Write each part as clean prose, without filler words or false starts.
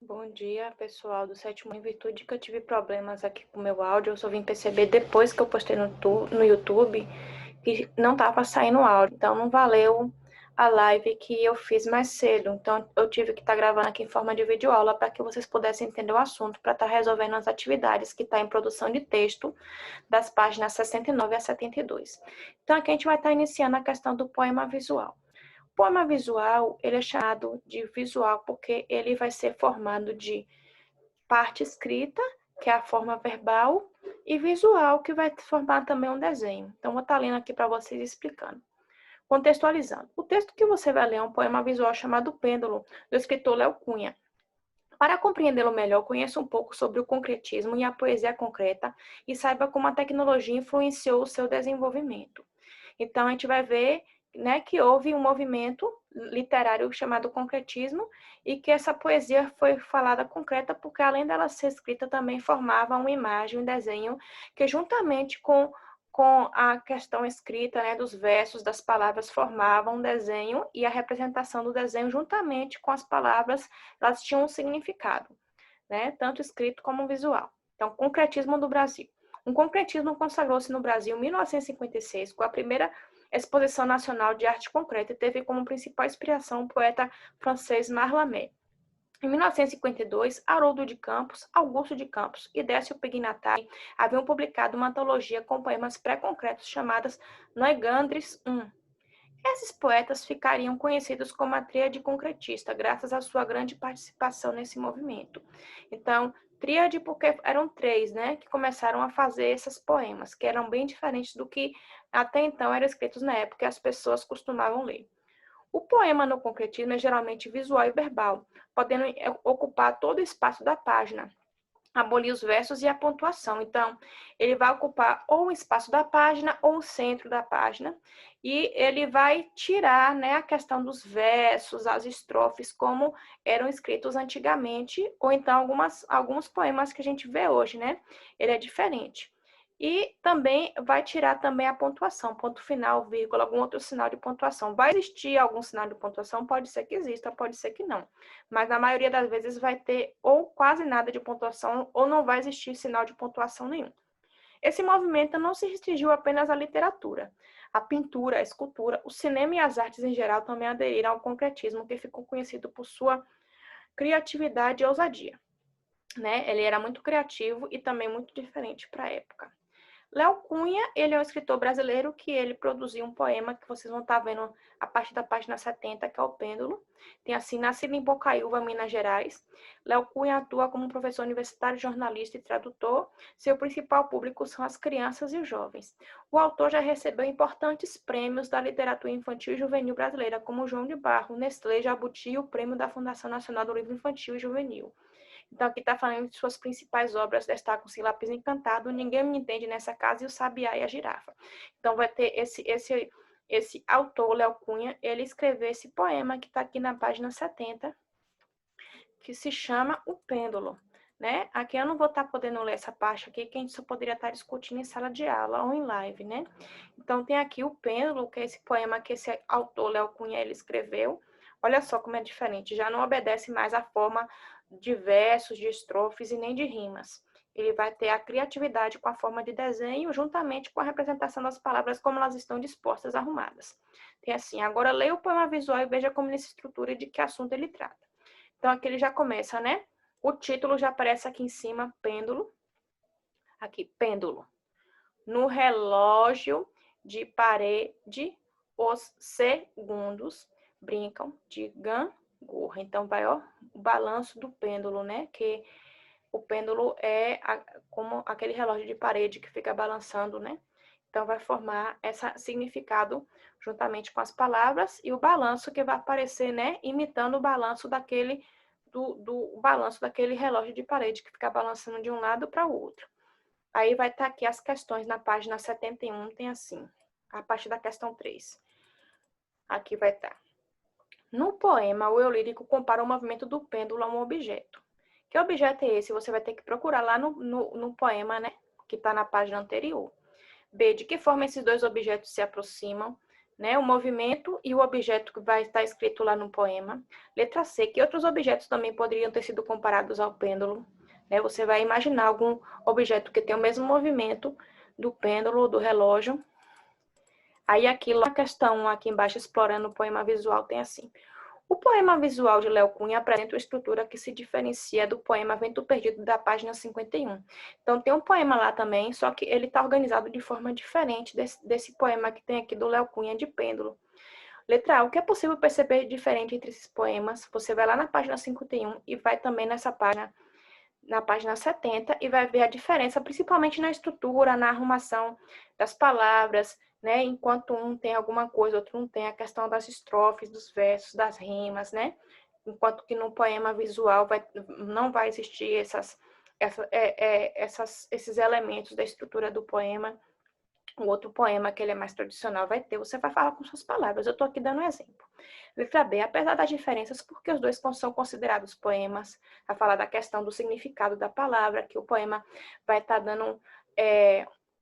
Bom dia, pessoal do sétimo. Em virtude que eu tive problemas aqui com o meu áudio, eu só vim perceber depois que eu postei no YouTube que não estava saindo áudio. Então, não valeu a live que eu fiz mais cedo. Então, eu tive que estar gravando aqui em forma de videoaula para que vocês pudessem entender o assunto, para estar resolvendo as atividades que está em produção de texto das páginas 69 a 72. Então, aqui a gente vai estar iniciando a questão do poema visual. Poema visual, ele é chamado de visual porque ele vai ser formado de parte escrita, que é a forma verbal, e visual, que vai formar também um desenho. Então, vou estar lendo aqui para vocês explicando. Contextualizando. O texto que você vai ler é um poema visual chamado Pêndulo, do escritor Léo Cunha. Para compreendê-lo melhor, conheça um pouco sobre o concretismo e a poesia concreta e saiba como a tecnologia influenciou o seu desenvolvimento. Então, a gente vai ver, né, que houve um movimento literário chamado concretismo e que essa poesia foi falada concreta porque, além dela ser escrita, também formava uma imagem, um desenho que, juntamente com a questão escrita, né, dos versos, das palavras, formavam um desenho e a representação do desenho, juntamente com as palavras, elas tinham um significado, né, tanto escrito como visual. Então, concretismo do Brasil. O concretismo consagrou-se no Brasil em 1956, com a primeira Exposição Nacional de Arte Concreta e teve como principal inspiração o poeta francês Mallarmé. Em 1952, Haroldo de Campos, Augusto de Campos e Décio Pignatari haviam publicado uma antologia com poemas pré-concretos chamadas Noigandres I. Esses poetas ficariam conhecidos como a tríade concretista, graças à sua grande participação nesse movimento. Então, tríade porque eram três, né, que começaram a fazer esses poemas, que eram bem diferentes do que até então eram escritos na época e as pessoas costumavam ler. O poema no concretismo é geralmente visual e verbal, podendo ocupar todo o espaço da página, abolir os versos e a pontuação. Então, ele vai ocupar ou o espaço da página ou o centro da página, e ele vai tirar, né, a questão dos versos, as estrofes, como eram escritos antigamente, ou então alguns poemas que a gente vê hoje, né? Ele é diferente. E também vai tirar também a pontuação, ponto final, vírgula, algum outro sinal de pontuação. Vai existir algum sinal de pontuação? Pode ser que exista, pode ser que não. Mas na maioria das vezes vai ter ou quase nada de pontuação ou não vai existir sinal de pontuação nenhum. Esse movimento não se restringiu apenas à literatura. A pintura, a escultura, o cinema e as artes em geral também aderiram ao concretismo, que ficou conhecido por sua criatividade e ousadia, né? Ele era muito criativo e também muito diferente para a época. Léo Cunha, ele é um escritor brasileiro que ele produziu um poema que vocês vão estar vendo a partir da página 70, que é o Pêndulo. Tem assim, nascido em Bocaiúva, Minas Gerais. Léo Cunha atua como professor universitário, jornalista e tradutor. Seu principal público são as crianças e os jovens. O autor já recebeu importantes prêmios da literatura infantil e juvenil brasileira, como o João de Barro, Nestlé, Jabuti e o Prêmio da Fundação Nacional do Livro Infantil e Juvenil. Então, aqui está falando de suas principais obras, destacam-se Lápis Encantado, Ninguém Me Entende Nessa Casa e O Sabiá e a Girafa. Então, vai ter esse autor, Léo Cunha, ele escreveu esse poema que está aqui na página 70, que se chama O Pêndulo. Né? Aqui eu não vou estar podendo ler essa parte aqui, que a gente só poderia estar discutindo em sala de aula ou em live, né? Então, tem aqui O Pêndulo, que é esse poema que esse autor, Léo Cunha, ele escreveu. Olha só como é diferente, já não obedece mais à forma de versos, de estrofes e nem de rimas. Ele vai ter a criatividade com a forma de desenho, juntamente com a representação das palavras como elas estão dispostas, arrumadas. Tem assim, agora leia o poema visual e veja como ele se estrutura e de que assunto ele trata. Então, aqui ele já começa, né? O título já aparece aqui em cima, Pêndulo. Aqui, Pêndulo. No relógio de parede, os segundos brincam de gangorra. Então, vai, ó, o balanço do pêndulo, né? Que o pêndulo é como aquele relógio de parede que fica balançando, né? Então, vai formar esse significado juntamente com as palavras e o balanço que vai aparecer, né? Imitando o balanço daquele, do balanço daquele relógio de parede que fica balançando de um lado para o outro. Aí vai estar aqui as questões na página 71, tem assim, a partir da questão 3. Aqui vai estar. No poema, o eu lírico compara o movimento do pêndulo a um objeto. Que objeto é esse? Você vai ter que procurar lá no poema, né? Que está na página anterior. B. De que forma esses dois objetos se aproximam? né, o movimento e o objeto que vai estar escrito lá no poema. Letra C, que outros objetos também poderiam ter sido comparados ao pêndulo. Né? Você vai imaginar algum objeto que tem o mesmo movimento do pêndulo ou do relógio. Aí aquilo, a questão aqui embaixo, explorando o poema visual, tem assim. O poema visual de Léo Cunha apresenta uma estrutura que se diferencia do poema Vento Perdido da página 51. Então tem um poema lá também, só que ele está organizado de forma diferente desse poema que tem aqui do Léo Cunha de Pêndulo. Letra A, o que é possível perceber diferente entre esses poemas? Você vai lá na página 51 e vai também nessa página, na página 70, e vai ver a diferença, principalmente na estrutura, na arrumação das palavras, né? Enquanto um tem alguma coisa, outro não tem, a questão das estrofes, dos versos, das rimas, né? Enquanto que no poema visual não vai existir esses elementos da estrutura do poema. O outro poema, que ele é mais tradicional, vai ter, você vai falar com suas palavras. Eu estou aqui dando um exemplo. Letra B, apesar das diferenças, porque os dois são considerados poemas, a falar da questão do significado da palavra, que o poema vai estar dando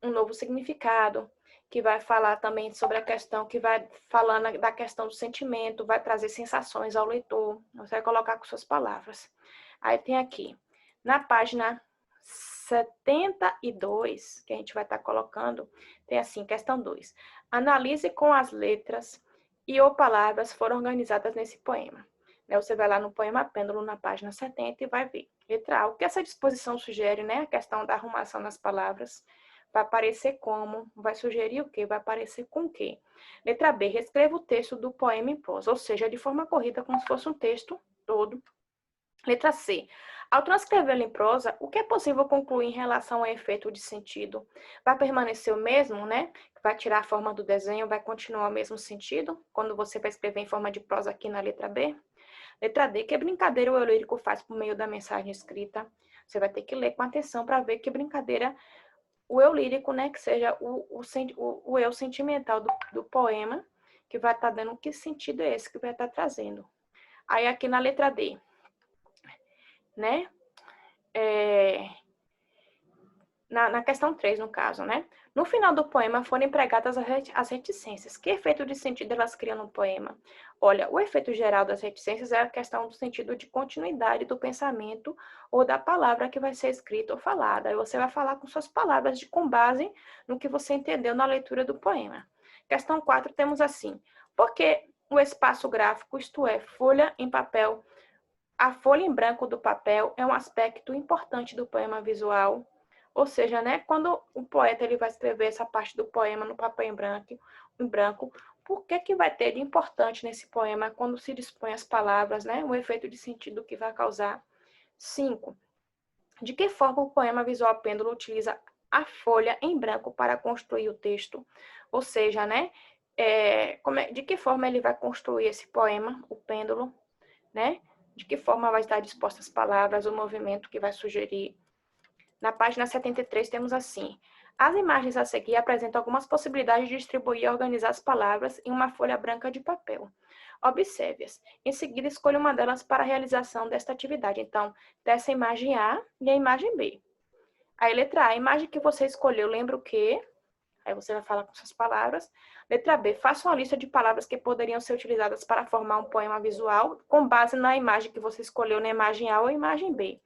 um novo significado, que vai falar também sobre a questão, que vai falando da questão do sentimento, vai trazer sensações ao leitor, você vai colocar com suas palavras. Aí tem aqui, na página 72, que a gente vai estar colocando, tem assim, questão 2. Analise com as letras e ou palavras foram organizadas nesse poema. Você vai lá no poema Pêndulo, na página 70, e vai ver. Letra A, o que essa disposição sugere, né? A questão da arrumação das palavras. Vai aparecer como? Vai sugerir o quê? Vai aparecer com o quê? Letra B, reescreva o texto do poema em prosa, ou seja, de forma corrida, como se fosse um texto todo. Letra C. Ao transcrevê-lo em prosa, o que é possível concluir em relação ao efeito de sentido? Vai permanecer o mesmo, né? Vai tirar a forma do desenho, vai continuar o mesmo sentido quando você vai escrever em forma de prosa aqui na letra B? Letra D. Que brincadeira o eu lírico faz por meio da mensagem escrita? Você vai ter que ler com atenção para ver que brincadeira o eu lírico, né? Que seja o eu sentimental do poema, que vai estar dando que sentido é esse que vai estar trazendo. Aí aqui na letra D, né? Na questão 3, no caso, né? No final do poema foram empregadas as reticências. Que efeito de sentido elas criam no poema? Olha, o efeito geral das reticências é a questão do sentido de continuidade do pensamento ou da palavra que vai ser escrita ou falada. Aí você vai falar com suas palavras com base no que você entendeu na leitura do poema. Questão 4, temos assim. Por que o espaço gráfico, isto é, folha em papel, a folha em branco do papel é um aspecto importante do poema visual? Ou seja, né, quando o poeta ele vai escrever essa parte do poema no papel em branco, por que vai ter de importante nesse poema quando se dispõe as palavras, né, o efeito de sentido que vai causar? 5. De que forma o poema visual Pêndulo utiliza a folha em branco para construir o texto? Ou seja, né, de que forma ele vai construir esse poema, o Pêndulo, né? De que forma vai estar dispostas as palavras, o movimento que vai sugerir. Na página 73 temos assim. As imagens a seguir apresentam algumas possibilidades de distribuir e organizar as palavras em uma folha branca de papel. Observe-as. Em seguida, escolha uma delas para a realização desta atividade. Então, dessa imagem A e a imagem B. Aí, letra A, a imagem que você escolheu lembra o quê? Aí você vai falar com suas palavras. Letra B, faça uma lista de palavras que poderiam ser utilizadas para formar um poema visual com base na imagem que você escolheu na imagem A ou imagem B.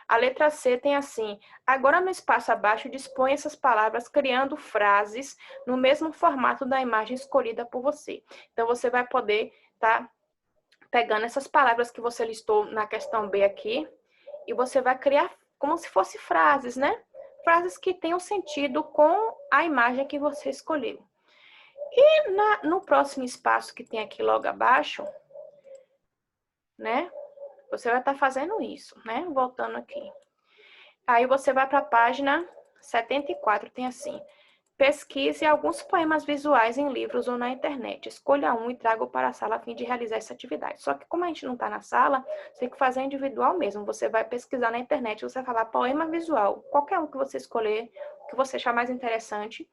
A letra C tem assim, agora no espaço abaixo dispõe essas palavras criando frases no mesmo formato da imagem escolhida por você. Então, você vai poder estar pegando essas palavras que você listou na questão B aqui e você vai criar como se fossem frases, né? Frases que tenham sentido com a imagem que você escolheu. E no próximo espaço que tem aqui logo abaixo, né? Você vai estar fazendo isso, né? Voltando aqui. Aí você vai para a página 74, tem assim. Pesquise alguns poemas visuais em livros ou na internet. Escolha um e traga-o para a sala a fim de realizar essa atividade. Só que como a gente não está na sala, você tem que fazer individual mesmo. Você vai pesquisar na internet, você vai falar poema visual. Qualquer um que você escolher, que você achar mais interessante.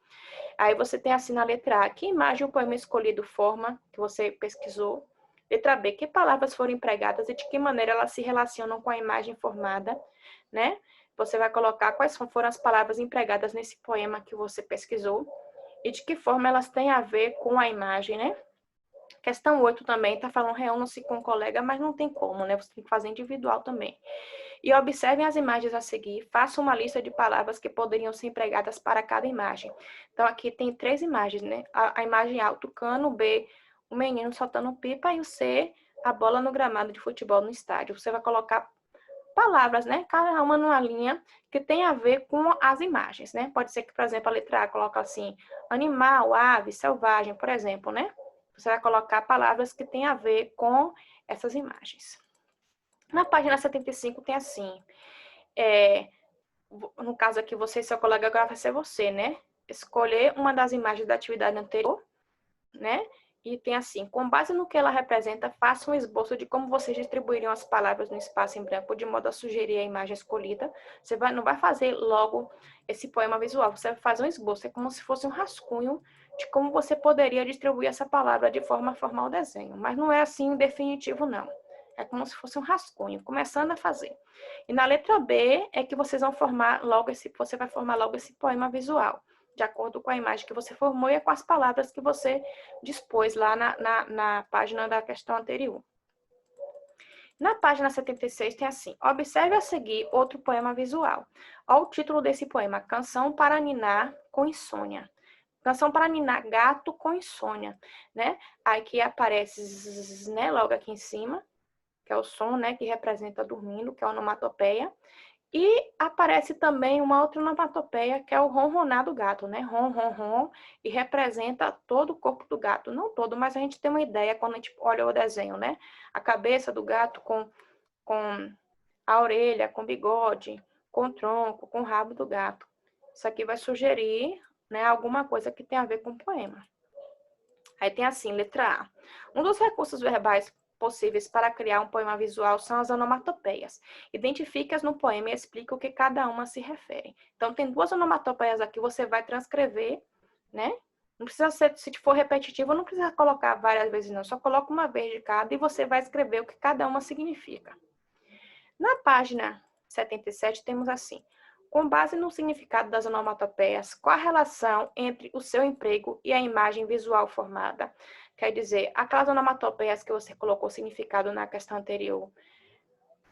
Aí você tem assim na letra A, que imagem o poema escolhido forma, que você pesquisou. Letra B, que palavras foram empregadas e de que maneira elas se relacionam com a imagem formada, né? Você vai colocar quais foram as palavras empregadas nesse poema que você pesquisou. e de que forma elas têm a ver com a imagem, né? Questão 8 também está falando reúna-se com um colega, mas não tem como, né? Você tem que fazer individual também. E observem as imagens a seguir, faça uma lista de palavras que poderiam ser empregadas para cada imagem. Então, aqui tem 3 imagens, né? A imagem A, o tucano, o B, o menino soltando pipa, e o C, a bola no gramado de futebol no estádio. Você vai colocar palavras, né? Cada uma numa linha que tem a ver com as imagens, né? Pode ser que, por exemplo, a letra A coloca assim, animal, ave, selvagem, por exemplo, né? Você vai colocar palavras que têm a ver com essas imagens. Na página 75 tem assim, no caso aqui, você e seu colega, agora vai ser você, né? Escolher uma das imagens da atividade anterior, né? E tem assim, com base no que ela representa, faça um esboço de como vocês distribuiriam as palavras no espaço em branco, de modo a sugerir a imagem escolhida. Você não vai fazer logo esse poema visual, você vai fazer um esboço, é como se fosse um rascunho de como você poderia distribuir essa palavra de forma a formar o desenho. Mas não é assim definitivo, não. É como se fosse um rascunho, começando a fazer. E na letra B é que vocês vão formar logo você vai formar logo esse poema visual, de acordo com a imagem que você formou e com as palavras que você dispôs lá na página da questão anterior. Na página 76 tem assim, observe a seguir outro poema visual. Olha o título desse poema, Canção para Ninar com Insônia. Canção para ninar gato com insônia, né? Aqui aparece, né, logo aqui em cima, que é o som, né, que representa dormindo, que é a onomatopeia. E aparece também uma outra onomatopeia, que é o ronronar do gato, né? Ron, ron, ron, e representa todo o corpo do gato. Não todo, mas a gente tem uma ideia quando a gente olha o desenho, né? A cabeça do gato com a orelha, com bigode, com o tronco, com o rabo do gato. Isso aqui vai sugerir, né, alguma coisa que tem a ver com o poema. Aí tem assim, letra A. Um dos recursos verbais possíveis para criar um poema visual são as onomatopeias. Identifique-as no poema e explique o que cada uma se refere. Então, tem 2 onomatopeias aqui, você vai transcrever, né? Não precisa ser, se for repetitivo, não precisa colocar várias vezes, não. Só coloca uma vez de cada e você vai escrever o que cada uma significa. Na página 77, temos assim, com base no significado das onomatopeias, qual a relação entre o seu emprego e a imagem visual formada? Quer dizer, aquelas onomatopeias que você colocou significado na questão anterior,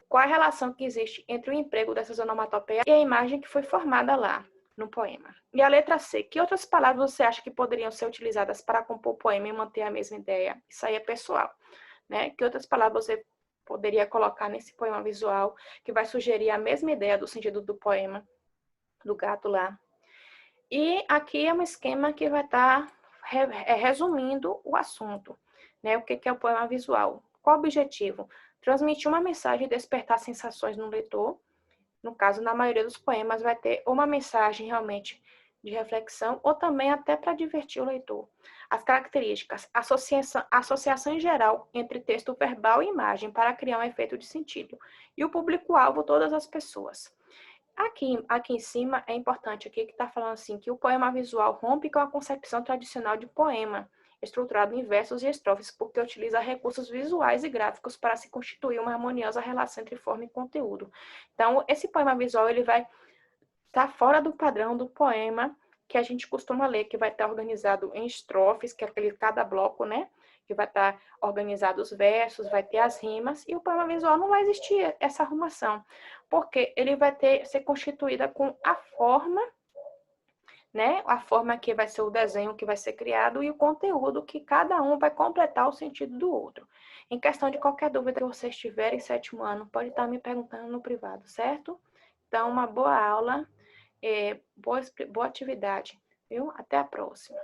qual a relação que existe entre o emprego dessas onomatopeias e a imagem que foi formada lá no poema? E a letra C, que outras palavras você acha que poderiam ser utilizadas para compor o poema e manter a mesma ideia? Isso aí é pessoal, né? Que outras palavras você poderia colocar nesse poema visual que vai sugerir a mesma ideia do sentido do poema, do gato lá. E aqui é um esquema que vai estar resumindo o assunto, né? O que é o poema visual? Qual o objetivo? Transmitir uma mensagem e despertar sensações no leitor. No caso, na maioria dos poemas vai ter uma mensagem realmente de reflexão ou também até para divertir o leitor. As características, associação em geral entre texto verbal e imagem para criar um efeito de sentido. E o público-alvo, todas as pessoas. Aqui em cima é importante aqui que está falando assim que o poema visual rompe com a concepção tradicional de poema, estruturado em versos e estrofes, porque utiliza recursos visuais e gráficos para se constituir uma harmoniosa relação entre forma e conteúdo. Então, esse poema visual ele vai estar fora do padrão do poema que a gente costuma ler, que vai estar organizado em estrofes, que é aquele cada bloco, né? Que vai estar organizado os versos, vai ter as rimas, e o poema visual não vai existir essa arrumação, porque ele vai ser constituída com a forma, né? A forma que vai ser o desenho que vai ser criado e o conteúdo que cada um vai completar o sentido do outro. Em questão de qualquer dúvida que vocês tiverem em 7º ano, pode estar me perguntando no privado, certo? Então, uma boa aula, boa atividade, viu? Até a próxima.